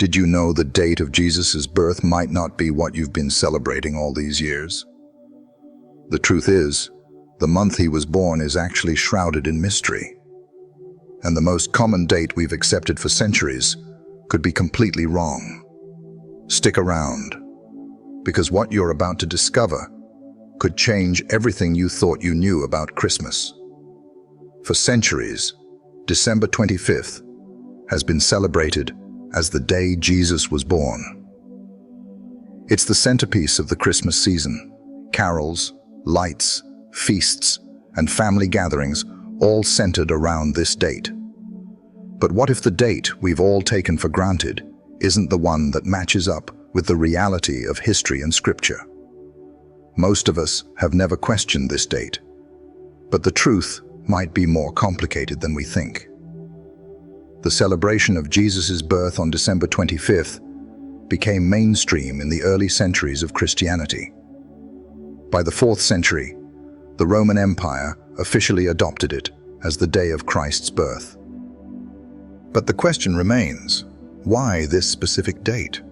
Did you know the date of Jesus' birth might not be what you've been celebrating all these years? The truth is, the month he was born is actually shrouded in mystery. And the most common date we've accepted for centuries could be completely wrong. Stick around, because what you're about to discover could change everything you thought you knew about Christmas. For centuries, December 25th has been celebrated as the day Jesus was born. It's the centerpiece of the Christmas season. Carols, lights, feasts, and family gatherings all centered around this date. But what if the date we've all taken for granted isn't the one that matches up with the reality of history and scripture? Most of us have never questioned this date, but the truth might be more complicated than we think. The celebration of Jesus' birth on December 25th became mainstream in the early centuries of Christianity. By the 4th century, the Roman Empire officially adopted it as the day of Christ's birth. But the question remains, why this specific date?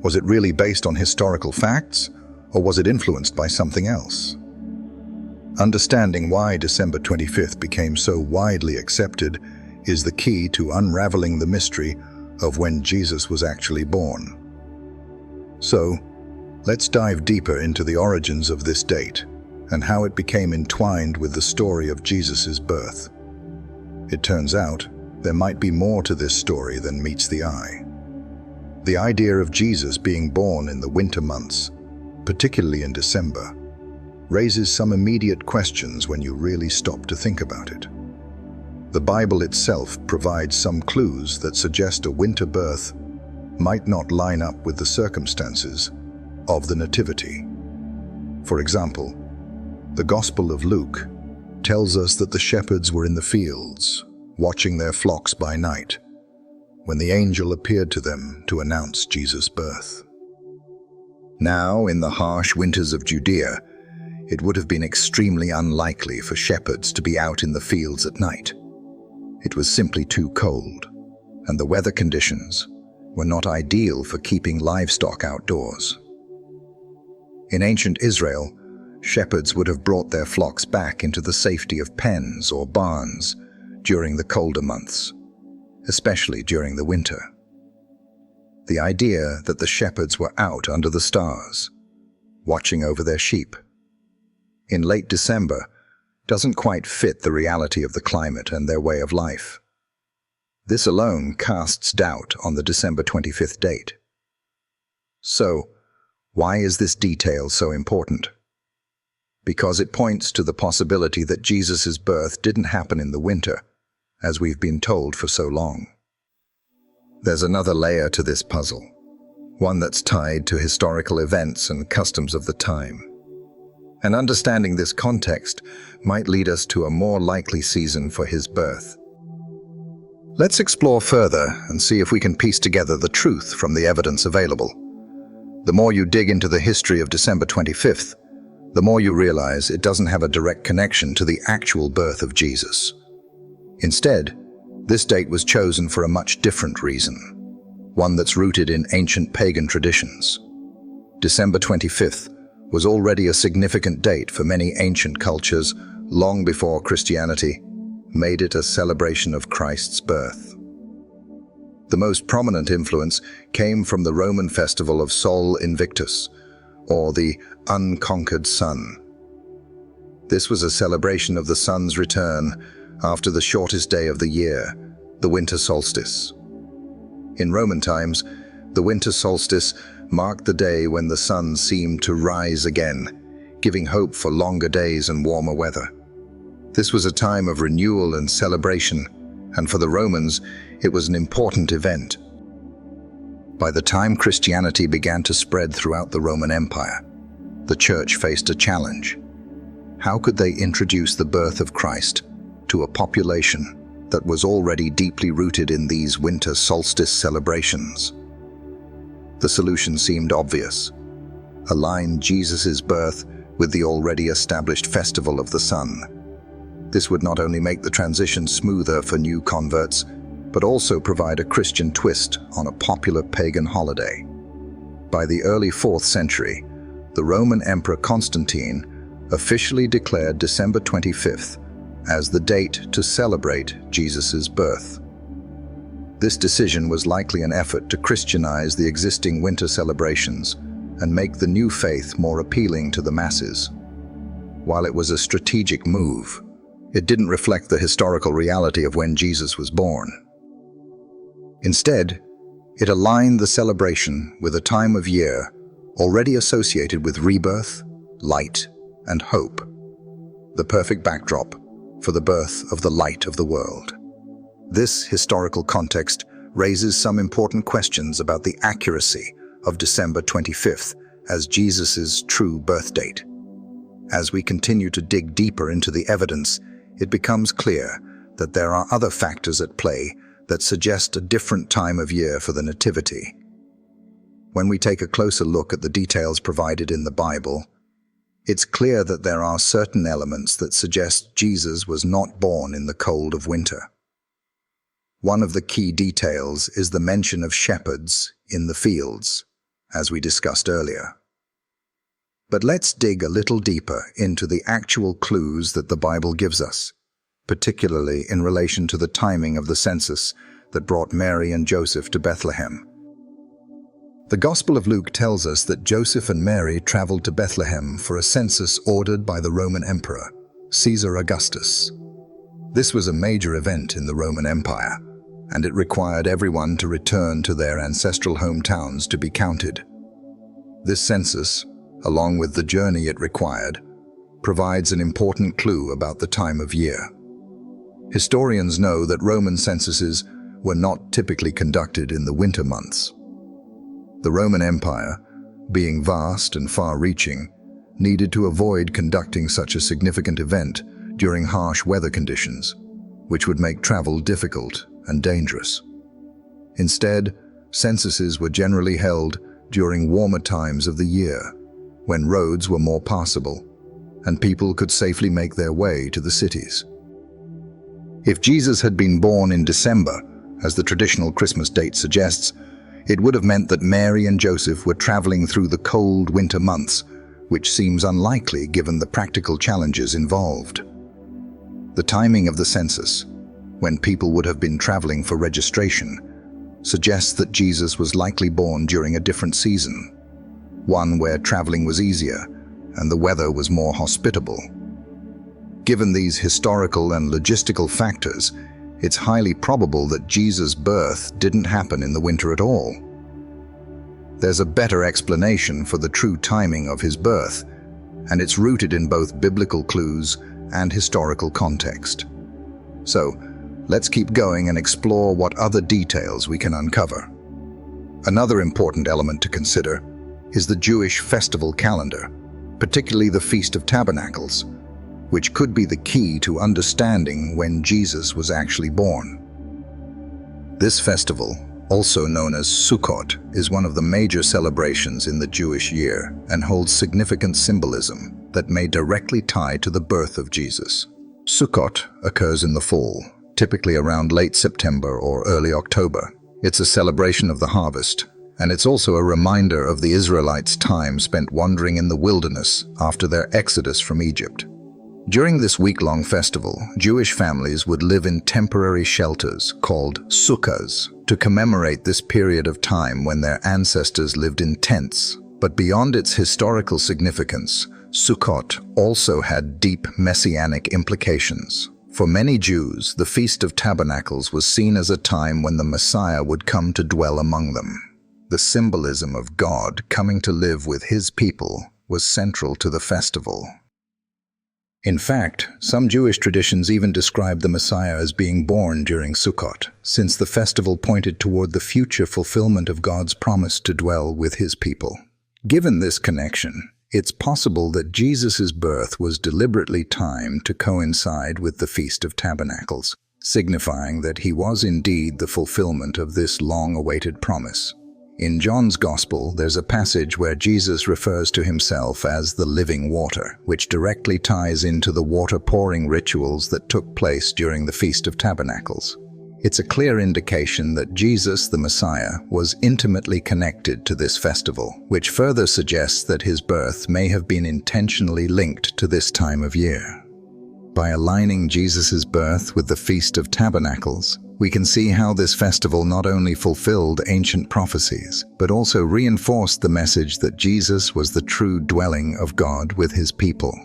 Was it really based on historical facts, or was it influenced by something else? Understanding why December 25th became so widely accepted is the key to unraveling the mystery of when Jesus was actually born. So, let's dive deeper into the origins of this date and how it became entwined with the story of Jesus' birth. It turns out, there might be more to this story than meets the eye. The idea of Jesus being born in the winter months, particularly in December, raises some immediate questions when you really stop to think about it. The Bible itself provides some clues that suggest a winter birth might not line up with the circumstances of the Nativity. For example, the Gospel of Luke tells us that the shepherds were in the fields, watching their flocks by night, when the angel appeared to them to announce Jesus' birth. Now, in the harsh winters of Judea, it would have been extremely unlikely for shepherds to be out in the fields at night. It was simply too cold, and the weather conditions were not ideal for keeping livestock outdoors. In ancient Israel, shepherds would have brought their flocks back into the safety of pens or barns during the colder months, especially during the winter. The idea that the shepherds were out under the stars, watching over their sheep, in late December, doesn't quite fit the reality of the climate and their way of life. This alone casts doubt on the December 25th date. So, why is this detail so important? Because it points to the possibility that Jesus' birth didn't happen in the winter, as we've been told for so long. There's another layer to this puzzle, one that's tied to historical events and customs of the time. And understanding this context might lead us to a more likely season for his birth. Let's explore further and see if we can piece together the truth from the evidence available. The more you dig into the history of December 25th, the more you realize it doesn't have a direct connection to the actual birth of Jesus. Instead, this date was chosen for a much different reason, one that's rooted in ancient pagan traditions. December 25th was already a significant date for many ancient cultures long before Christianity made it a celebration of Christ's birth. The most prominent influence came from the Roman festival of Sol Invictus, or the unconquered sun. This was a celebration of the sun's return after the shortest day of the year, the winter solstice. In Roman times, the winter solstice marked the day when the sun seemed to rise again, giving hope for longer days and warmer weather. This was a time of renewal and celebration, and for the Romans, it was an important event. By the time Christianity began to spread throughout the Roman Empire, the Church faced a challenge. How could they introduce the birth of Christ to a population that was already deeply rooted in these winter solstice celebrations? The solution seemed obvious. Align Jesus' birth with the already established festival of the sun. This would not only make the transition smoother for new converts, but also provide a Christian twist on a popular pagan holiday. By the early 4th century, the Roman Emperor Constantine officially declared December 25th as the date to celebrate Jesus' birth. This decision was likely an effort to Christianize the existing winter celebrations and make the new faith more appealing to the masses. While it was a strategic move, it didn't reflect the historical reality of when Jesus was born. Instead, it aligned the celebration with a time of year already associated with rebirth, light, and hope, the perfect backdrop for the birth of the light of the world. This historical context raises some important questions about the accuracy of December 25th as Jesus' true birth date. As we continue to dig deeper into the evidence, it becomes clear that there are other factors at play that suggest a different time of year for the Nativity. When we take a closer look at the details provided in the Bible, it's clear that there are certain elements that suggest Jesus was not born in the cold of winter. One of the key details is the mention of shepherds in the fields, as we discussed earlier. But let's dig a little deeper into the actual clues that the Bible gives us, particularly in relation to the timing of the census that brought Mary and Joseph to Bethlehem. The Gospel of Luke tells us that Joseph and Mary traveled to Bethlehem for a census ordered by the Roman Emperor, Caesar Augustus. This was a major event in the Roman Empire, and it required everyone to return to their ancestral hometowns to be counted. This census, along with the journey it required, provides an important clue about the time of year. Historians know that Roman censuses were not typically conducted in the winter months. The Roman Empire, being vast and far-reaching, needed to avoid conducting such a significant event during harsh weather conditions, which would make travel difficult and dangerous. Instead, censuses were generally held during warmer times of the year, when roads were more passable and people could safely make their way to the cities. If Jesus had been born in December, as the traditional Christmas date suggests, it would have meant that Mary and Joseph were traveling through the cold winter months, which seems unlikely given the practical challenges involved. The timing of the census, when people would have been traveling for registration, suggests that Jesus was likely born during a different season, one where traveling was easier and the weather was more hospitable. Given these historical and logistical factors, it's highly probable that Jesus' birth didn't happen in the winter at all. There's a better explanation for the true timing of his birth, and it's rooted in both biblical clues and historical context. So, let's keep going and explore what other details we can uncover. Another important element to consider is the Jewish festival calendar, particularly the Feast of Tabernacles, which could be the key to understanding when Jesus was actually born. This festival, also known as Sukkot, is one of the major celebrations in the Jewish year and holds significant symbolism that may directly tie to the birth of Jesus. Sukkot occurs in the fall, typically around late September or early October. It's a celebration of the harvest, and it's also a reminder of the Israelites' time spent wandering in the wilderness after their exodus from Egypt. During this week-long festival, Jewish families would live in temporary shelters called sukkahs to commemorate this period of time when their ancestors lived in tents. But beyond its historical significance, Sukkot also had deep messianic implications. For many Jews, the Feast of Tabernacles was seen as a time when the Messiah would come to dwell among them. The symbolism of God coming to live with his people was central to the festival. In fact, some Jewish traditions even describe the Messiah as being born during Sukkot, since the festival pointed toward the future fulfillment of God's promise to dwell with his people. Given this connection, it's possible that Jesus' birth was deliberately timed to coincide with the Feast of Tabernacles, signifying that he was indeed the fulfillment of this long-awaited promise. In John's Gospel, there's a passage where Jesus refers to himself as the living water, which directly ties into the water-pouring rituals that took place during the Feast of Tabernacles. It's a clear indication that Jesus, the Messiah, was intimately connected to this festival, which further suggests that his birth may have been intentionally linked to this time of year. By aligning Jesus' birth with the Feast of Tabernacles, we can see how this festival not only fulfilled ancient prophecies, but also reinforced the message that Jesus was the true dwelling of God with his people.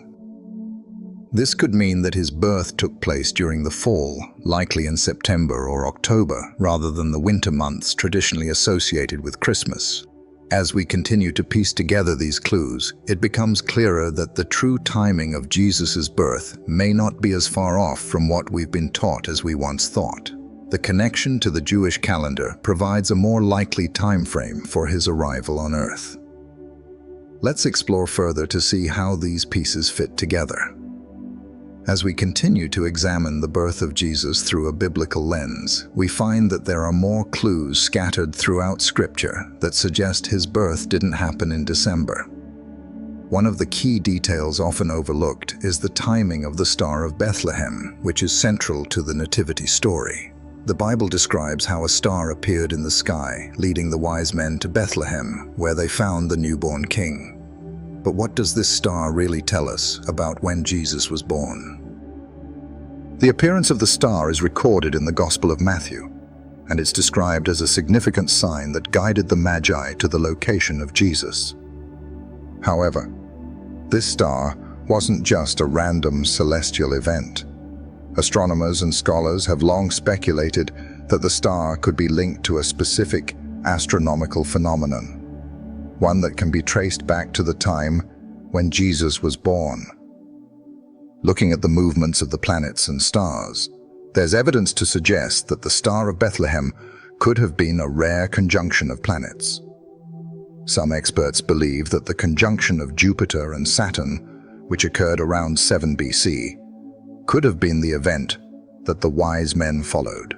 This could mean that his birth took place during the fall, likely in September or October, rather than the winter months traditionally associated with Christmas. As we continue to piece together these clues, it becomes clearer that the true timing of Jesus' birth may not be as far off from what we've been taught as we once thought. The connection to the Jewish calendar provides a more likely time frame for his arrival on Earth. Let's explore further to see how these pieces fit together. As we continue to examine the birth of Jesus through a biblical lens, we find that there are more clues scattered throughout Scripture that suggest his birth didn't happen in December. One of the key details often overlooked is the timing of the Star of Bethlehem, which is central to the Nativity story. The Bible describes how a star appeared in the sky, leading the wise men to Bethlehem, where they found the newborn king. But what does this star really tell us about when Jesus was born? The appearance of the star is recorded in the Gospel of Matthew, and it's described as a significant sign that guided the Magi to the location of Jesus. However, this star wasn't just a random celestial event. Astronomers and scholars have long speculated that the star could be linked to a specific astronomical phenomenon, one that can be traced back to the time when Jesus was born. Looking at the movements of the planets and stars, there's evidence to suggest that the Star of Bethlehem could have been a rare conjunction of planets. Some experts believe that the conjunction of Jupiter and Saturn, which occurred around 7 BC, could have been the event that the wise men followed.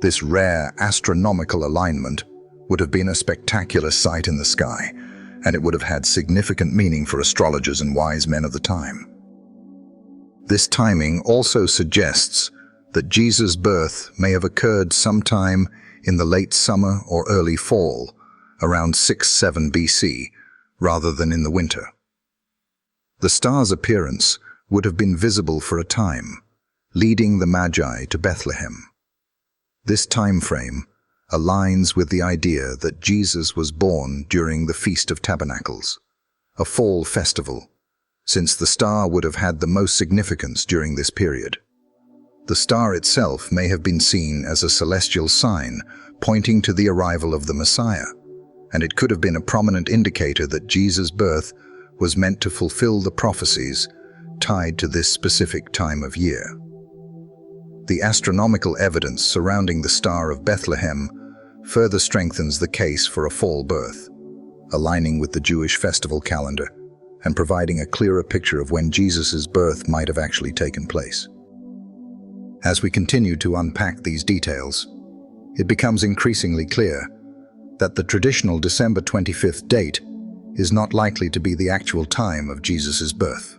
This rare astronomical alignment would have been a spectacular sight in the sky, and it would have had significant meaning for astrologers and wise men of the time. This timing also suggests that Jesus' birth may have occurred sometime in the late summer or early fall, around 6-7 BC, rather than in the winter. The star's appearance would have been visible for a time, leading the Magi to Bethlehem. This time frame aligns with the idea that Jesus was born during the Feast of Tabernacles, a fall festival, since the star would have had the most significance during this period. The star itself may have been seen as a celestial sign pointing to the arrival of the Messiah, and it could have been a prominent indicator that Jesus' birth was meant to fulfill the prophecies tied to this specific time of year. The astronomical evidence surrounding the Star of Bethlehem further strengthens the case for a fall birth, aligning with the Jewish festival calendar and providing a clearer picture of when Jesus' birth might have actually taken place. As we continue to unpack these details, it becomes increasingly clear that the traditional December 25th date is not likely to be the actual time of Jesus' birth.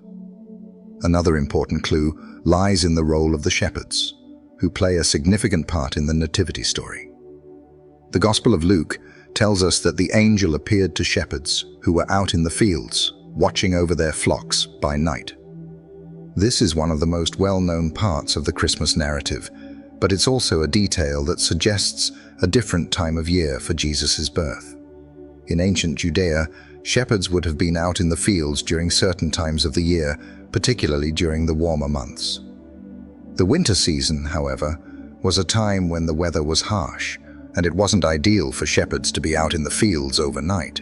Another important clue lies in the role of the shepherds, who play a significant part in the nativity story. The Gospel of Luke tells us that the angel appeared to shepherds who were out in the fields, watching over their flocks by night. This is one of the most well-known parts of the Christmas narrative, but it's also a detail that suggests a different time of year for Jesus' birth. In ancient Judea, shepherds would have been out in the fields during certain times of the year, particularly during the warmer months. The winter season, however, was a time when the weather was harsh, and it wasn't ideal for shepherds to be out in the fields overnight.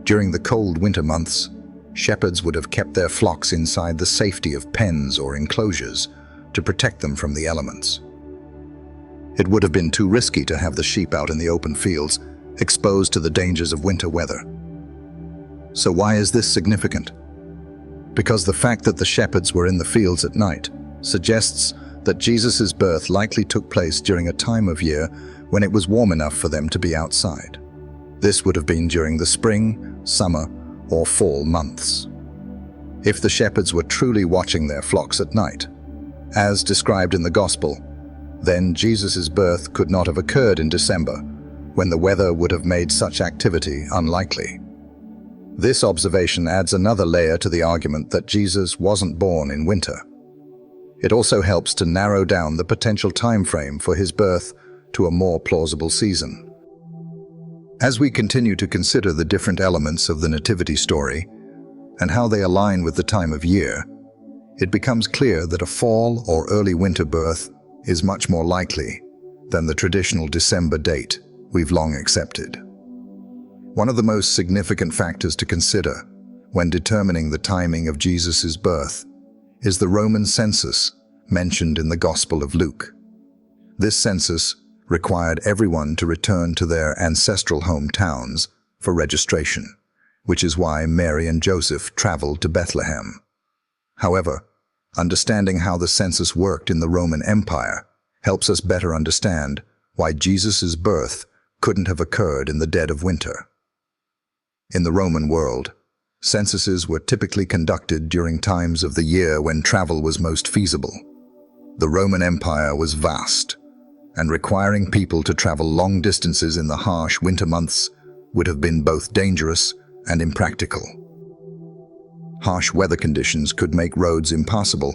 During the cold winter months, shepherds would have kept their flocks inside the safety of pens or enclosures to protect them from the elements. It would have been too risky to have the sheep out in the open fields, exposed to the dangers of winter weather. So why is this significant? Because the fact that the shepherds were in the fields at night suggests that Jesus' birth likely took place during a time of year when it was warm enough for them to be outside. This would have been during the spring, summer, or fall months. If the shepherds were truly watching their flocks at night, as described in the Gospel, then Jesus' birth could not have occurred in December, when the weather would have made such activity unlikely. This observation adds another layer to the argument that Jesus wasn't born in winter. It also helps to narrow down the potential time frame for his birth to a more plausible season. As we continue to consider the different elements of the nativity story and how they align with the time of year, it becomes clear that a fall or early winter birth is much more likely than the traditional December date we've long accepted. One of the most significant factors to consider when determining the timing of Jesus' birth is the Roman census mentioned in the Gospel of Luke. This census required everyone to return to their ancestral hometowns for registration, which is why Mary and Joseph traveled to Bethlehem. However, understanding how the census worked in the Roman Empire helps us better understand why Jesus' birth couldn't have occurred in the dead of winter. In the Roman world, censuses were typically conducted during times of the year when travel was most feasible. The Roman Empire was vast, and requiring people to travel long distances in the harsh winter months would have been both dangerous and impractical. Harsh weather conditions could make roads impassable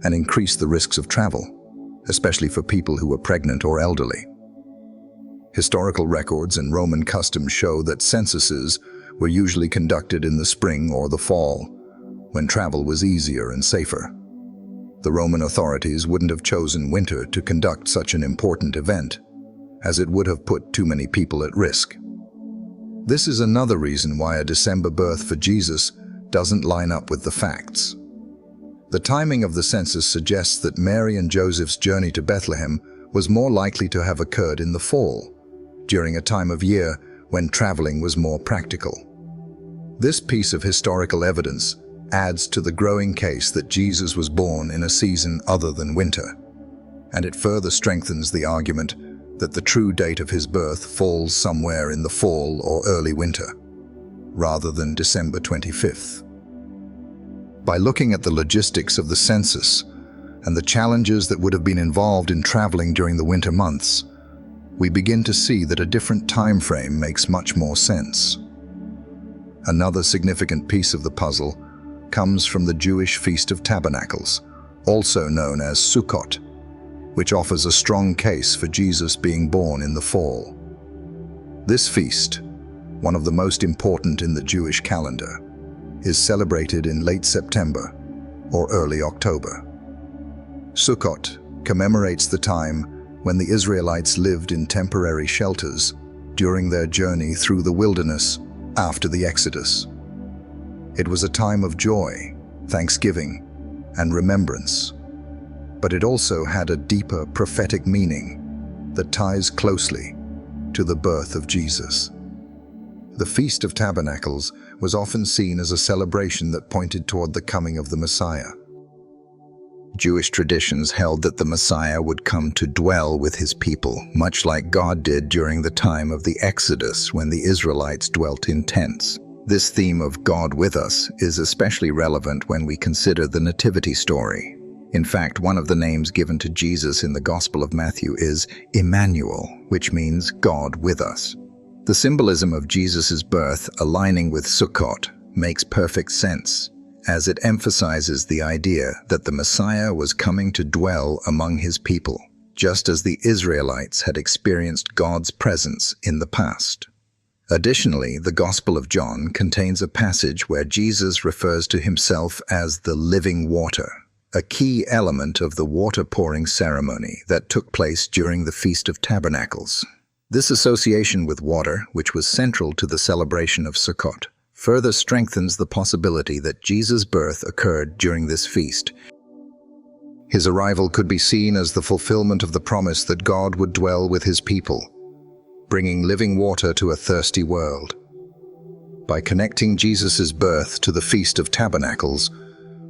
and increase the risks of travel, especially for people who were pregnant or elderly. Historical records and Roman customs show that censuses were usually conducted in the spring or the fall, when travel was easier and safer. The Roman authorities wouldn't have chosen winter to conduct such an important event, as it would have put too many people at risk. This is another reason why a December birth for Jesus doesn't line up with the facts. The timing of the census suggests that Mary and Joseph's journey to Bethlehem was more likely to have occurred in the fall, during a time of year when traveling was more practical. This piece of historical evidence adds to the growing case that Jesus was born in a season other than winter, and it further strengthens the argument that the true date of his birth falls somewhere in the fall or early winter, rather than December 25th. By looking at the logistics of the census and the challenges that would have been involved in traveling during the winter months, we begin to see that a different time frame makes much more sense. Another significant piece of the puzzle comes from the Jewish Feast of Tabernacles, also known as Sukkot, which offers a strong case for Jesus being born in the fall. This feast, one of the most important in the Jewish calendar, is celebrated in late September or early October. Sukkot commemorates the time when the Israelites lived in temporary shelters during their journey through the wilderness after the Exodus. It was a time of joy, thanksgiving, and remembrance, but it also had a deeper prophetic meaning that ties closely to the birth of Jesus. The Feast of Tabernacles was often seen as a celebration that pointed toward the coming of the Messiah. Jewish traditions held that the Messiah would come to dwell with his people, much like God did during the time of the Exodus when the Israelites dwelt in tents. This theme of God with us is especially relevant when we consider the nativity story. In fact, one of the names given to Jesus in the Gospel of Matthew is Emmanuel, which means God with us. The symbolism of Jesus' birth aligning with Sukkot makes perfect sense, as it emphasizes the idea that the Messiah was coming to dwell among his people, just as the Israelites had experienced God's presence in the past. Additionally, the Gospel of John contains a passage where Jesus refers to himself as the living water, a key element of the water-pouring ceremony that took place during the Feast of Tabernacles. This association with water, which was central to the celebration of Sukkot, further strengthens the possibility that Jesus' birth occurred during this feast. His arrival could be seen as the fulfillment of the promise that God would dwell with his people, bringing living water to a thirsty world. By connecting Jesus' birth to the Feast of Tabernacles,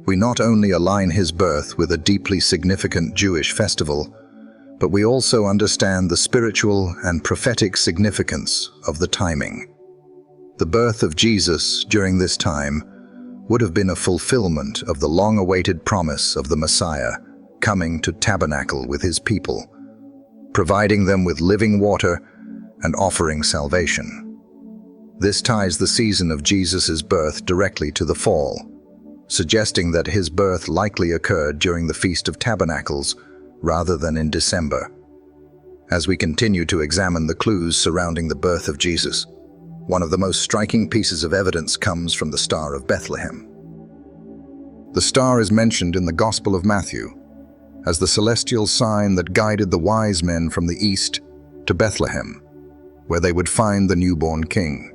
we not only align his birth with a deeply significant Jewish festival, but we also understand the spiritual and prophetic significance of the timing. The birth of Jesus during this time would have been a fulfillment of the long-awaited promise of the Messiah coming to tabernacle with his people, providing them with living water and offering salvation. This ties the season of Jesus' birth directly to the fall, suggesting that his birth likely occurred during the Feast of Tabernacles rather than in December. As we continue to examine the clues surrounding the birth of Jesus, one of the most striking pieces of evidence comes from the Star of Bethlehem. The star is mentioned in the Gospel of Matthew as the celestial sign that guided the wise men from the east to Bethlehem, where they would find the newborn king.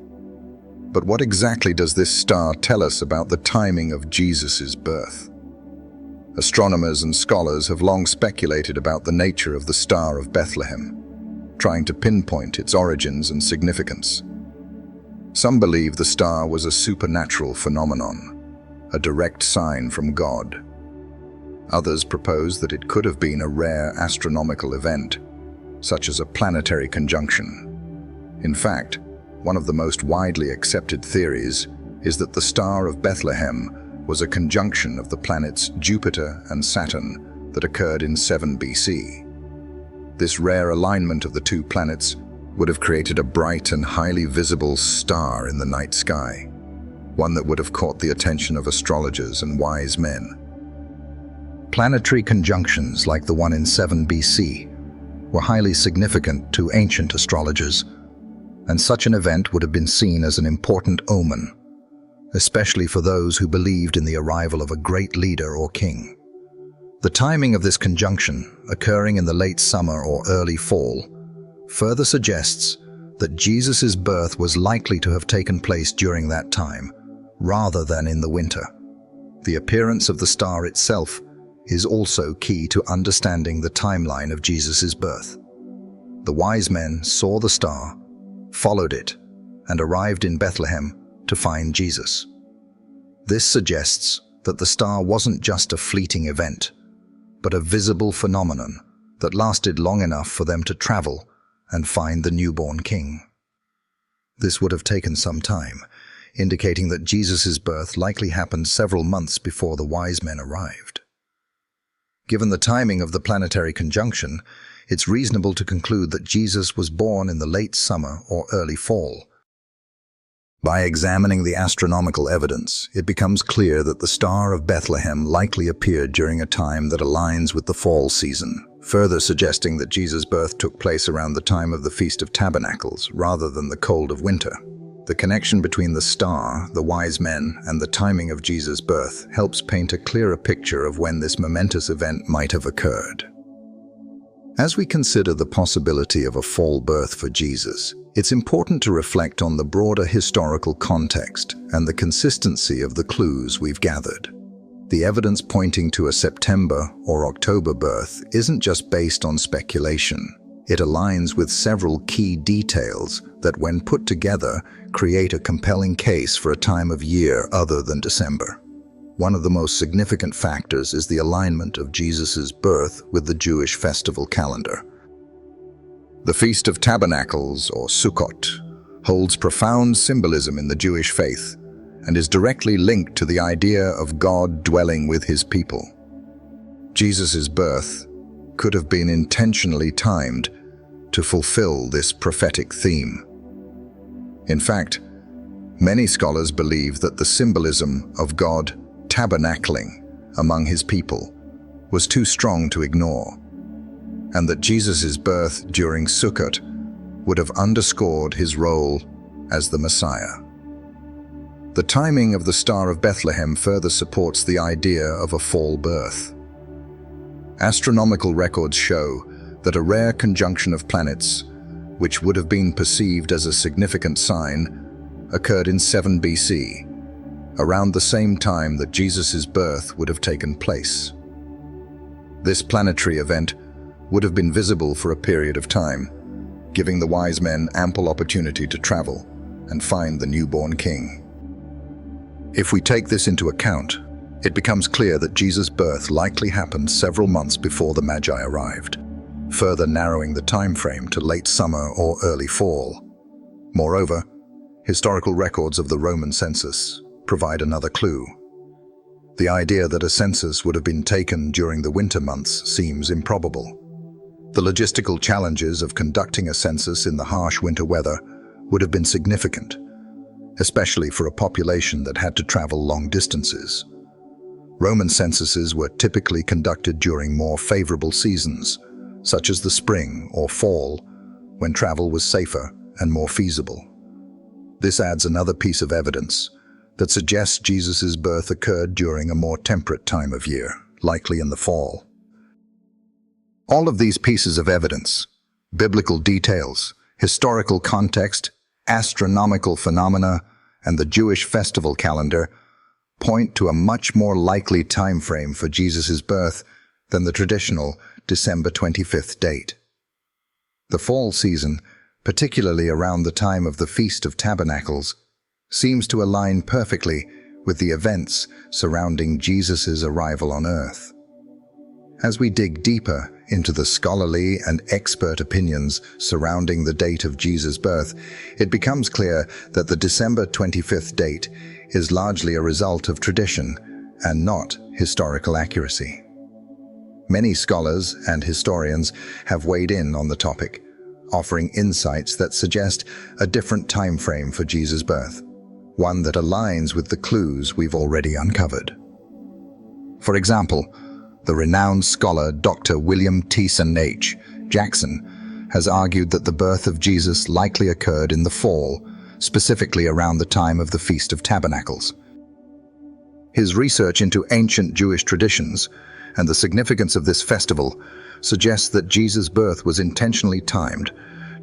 But what exactly does this star tell us about the timing of Jesus' birth? Astronomers and scholars have long speculated about the nature of the Star of Bethlehem, trying to pinpoint its origins and significance. Some believe the star was a supernatural phenomenon, a direct sign from God. Others propose that it could have been a rare astronomical event, such as a planetary conjunction. In fact, one of the most widely accepted theories is that the Star of Bethlehem was a conjunction of the planets Jupiter and Saturn that occurred in 7 BC. This rare alignment of the two planets would have created a bright and highly visible star in the night sky, one that would have caught the attention of astrologers and wise men. Planetary conjunctions like the one in 7 BC were highly significant to ancient astrologers, and such an event would have been seen as an important omen, especially for those who believed in the arrival of a great leader or king. The timing of this conjunction, occurring in the late summer or early fall, further suggests that Jesus' birth was likely to have taken place during that time, rather than in the winter. The appearance of the star itself is also key to understanding the timeline of Jesus' birth. The wise men saw the star, followed it, and arrived in Bethlehem to find Jesus. This suggests that the star wasn't just a fleeting event, but a visible phenomenon that lasted long enough for them to travel and find the newborn king. This would have taken some time, indicating that Jesus' birth likely happened several months before the wise men arrived. Given the timing of the planetary conjunction, it's reasonable to conclude that Jesus was born in the late summer or early fall. By examining the astronomical evidence, it becomes clear that the Star of Bethlehem likely appeared during a time that aligns with the fall season, further suggesting that Jesus' birth took place around the time of the Feast of Tabernacles rather than the cold of winter. The connection between the star, the wise men, and the timing of Jesus' birth helps paint a clearer picture of when this momentous event might have occurred. As we consider the possibility of a fall birth for Jesus, it's important to reflect on the broader historical context and the consistency of the clues we've gathered. The evidence pointing to a September or October birth isn't just based on speculation. It aligns with several key details that, when put together, create a compelling case for a time of year other than December. One of the most significant factors is the alignment of Jesus' birth with the Jewish festival calendar. The Feast of Tabernacles, or Sukkot, holds profound symbolism in the Jewish faith and is directly linked to the idea of God dwelling with his people. Jesus' birth could have been intentionally timed to fulfill this prophetic theme. In fact, many scholars believe that the symbolism of God tabernacling among his people was too strong to ignore, and that Jesus' birth during Sukkot would have underscored his role as the Messiah. The timing of the Star of Bethlehem further supports the idea of a fall birth. Astronomical records show that a rare conjunction of planets, which would have been perceived as a significant sign, occurred in 7 BC, around the same time that Jesus' birth would have taken place. This planetary event would have been visible for a period of time, giving the wise men ample opportunity to travel and find the newborn king. If we take this into account, it becomes clear that Jesus' birth likely happened several months before the Magi arrived, further narrowing the time frame to late summer or early fall. Moreover, historical records of the Roman census provide another clue. The idea that a census would have been taken during the winter months seems improbable. The logistical challenges of conducting a census in the harsh winter weather would have been significant, especially for a population that had to travel long distances. Roman censuses were typically conducted during more favorable seasons, such as the spring or fall, when travel was safer and more feasible. This adds another piece of evidence that suggests Jesus' birth occurred during a more temperate time of year, likely in the fall. All of these pieces of evidence, biblical details, historical context, astronomical phenomena, and the Jewish festival calendar, point to a much more likely time frame for Jesus' birth than the traditional December 25th date. The fall season, particularly around the time of the Feast of Tabernacles, seems to align perfectly with the events surrounding Jesus' arrival on earth. As we dig deeper into the scholarly and expert opinions surrounding the date of Jesus' birth, it becomes clear that the December 25th date is largely a result of tradition and not historical accuracy. Many scholars and historians have weighed in on the topic, offering insights that suggest a different time frame for Jesus' birth, one that aligns with the clues we've already uncovered. For example, the renowned scholar Dr. William Thiessen H. Jackson has argued that the birth of Jesus likely occurred in the fall, specifically around the time of the Feast of Tabernacles. His research into ancient Jewish traditions and the significance of this festival suggests that Jesus' birth was intentionally timed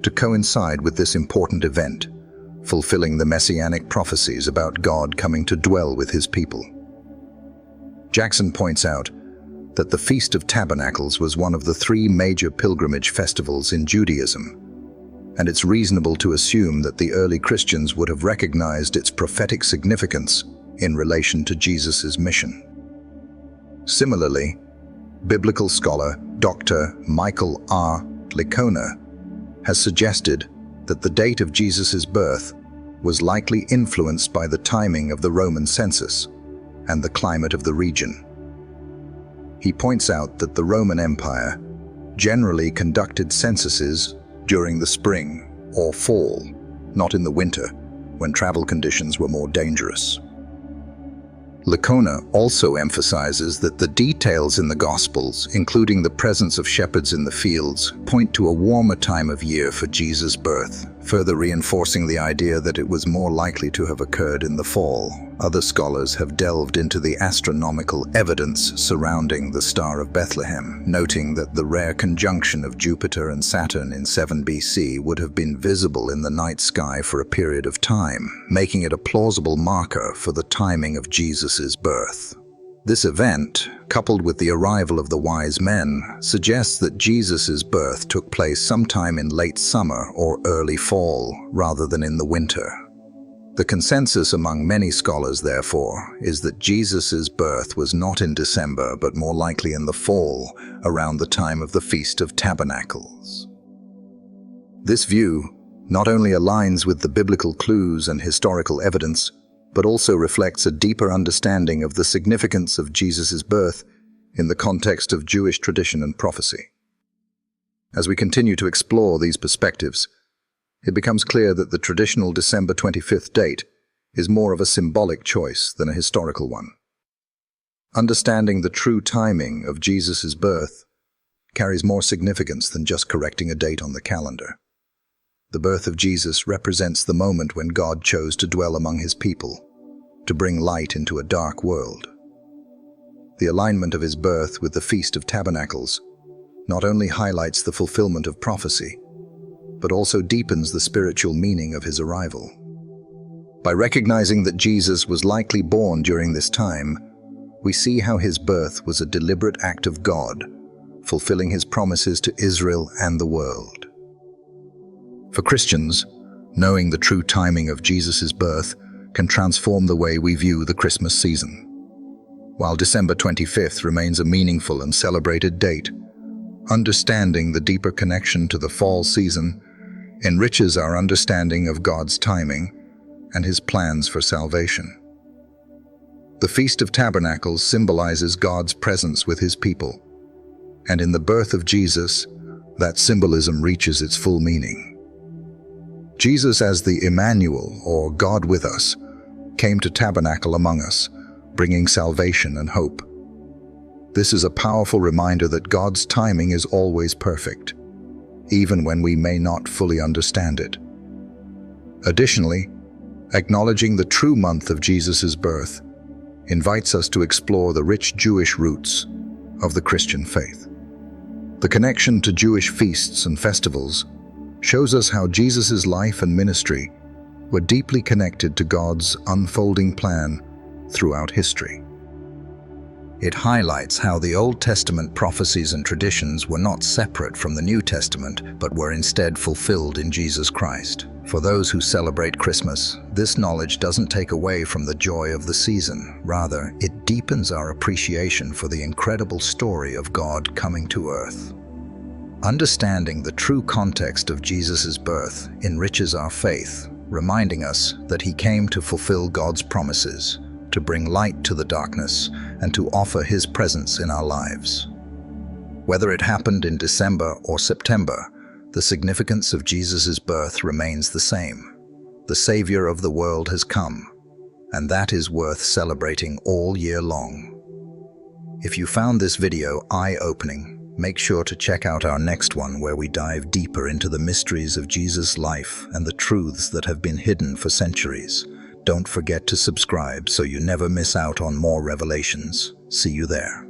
to coincide with this important event, fulfilling the messianic prophecies about God coming to dwell with his people. Jackson points out that the Feast of Tabernacles was one of the three major pilgrimage festivals in Judaism, and it's reasonable to assume that the early Christians would have recognized its prophetic significance in relation to Jesus' mission. Similarly, biblical scholar Dr. Michael R. Licona has suggested that the date of Jesus' birth was likely influenced by the timing of the Roman census and the climate of the region. He points out that the Roman Empire generally conducted censuses during the spring or fall, not in the winter, when travel conditions were more dangerous. Licona also emphasizes that the details in the Gospels, including the presence of shepherds in the fields, point to a warmer time of year for Jesus' birth, further reinforcing the idea that it was more likely to have occurred in the fall. Other scholars have delved into the astronomical evidence surrounding the Star of Bethlehem, noting that the rare conjunction of Jupiter and Saturn in 7 BC would have been visible in the night sky for a period of time, making it a plausible marker for the timing of Jesus' birth. This event, coupled with the arrival of the wise men, suggests that Jesus' birth took place sometime in late summer or early fall, rather than in the winter. The consensus among many scholars, therefore, is that Jesus' birth was not in December, but more likely in the fall, around the time of the Feast of Tabernacles. This view not only aligns with the biblical clues and historical evidence, but also reflects a deeper understanding of the significance of Jesus' birth in the context of Jewish tradition and prophecy. As we continue to explore these perspectives, it becomes clear that the traditional December 25th date is more of a symbolic choice than a historical one. Understanding the true timing of Jesus' birth carries more significance than just correcting a date on the calendar. The birth of Jesus represents the moment when God chose to dwell among his people, to bring light into a dark world. The alignment of his birth with the Feast of Tabernacles not only highlights the fulfillment of prophecy, but also deepens the spiritual meaning of his arrival. By recognizing that Jesus was likely born during this time, we see how his birth was a deliberate act of God, fulfilling his promises to Israel and the world. For Christians, knowing the true timing of Jesus' birth can transform the way we view the Christmas season. While December 25th remains a meaningful and celebrated date, understanding the deeper connection to the fall season enriches our understanding of God's timing and his plans for salvation. The Feast of Tabernacles symbolizes God's presence with his people, and in the birth of Jesus, that symbolism reaches its full meaning. Jesus, as the Emmanuel, or God with us, came to tabernacle among us, bringing salvation and hope. This is a powerful reminder that God's timing is always perfect, even when we may not fully understand it. Additionally, acknowledging the true month of Jesus' birth invites us to explore the rich Jewish roots of the Christian faith. The connection to Jewish feasts and festivals shows us how Jesus' life and ministry were deeply connected to God's unfolding plan throughout history. It highlights how the Old Testament prophecies and traditions were not separate from the New Testament, but were instead fulfilled in Jesus Christ. For those who celebrate Christmas, this knowledge doesn't take away from the joy of the season. Rather, it deepens our appreciation for the incredible story of God coming to earth. Understanding the true context of Jesus' birth enriches our faith, reminding us that he came to fulfill God's promises, to bring light to the darkness, and to offer his presence in our lives. Whether it happened in December or September, the significance of Jesus' birth remains the same. The Savior of the world has come, and that is worth celebrating all year long. If you found this video eye-opening, make sure to check out our next one where we dive deeper into the mysteries of Jesus' life and the truths that have been hidden for centuries. Don't forget to subscribe so you never miss out on more revelations. See you there.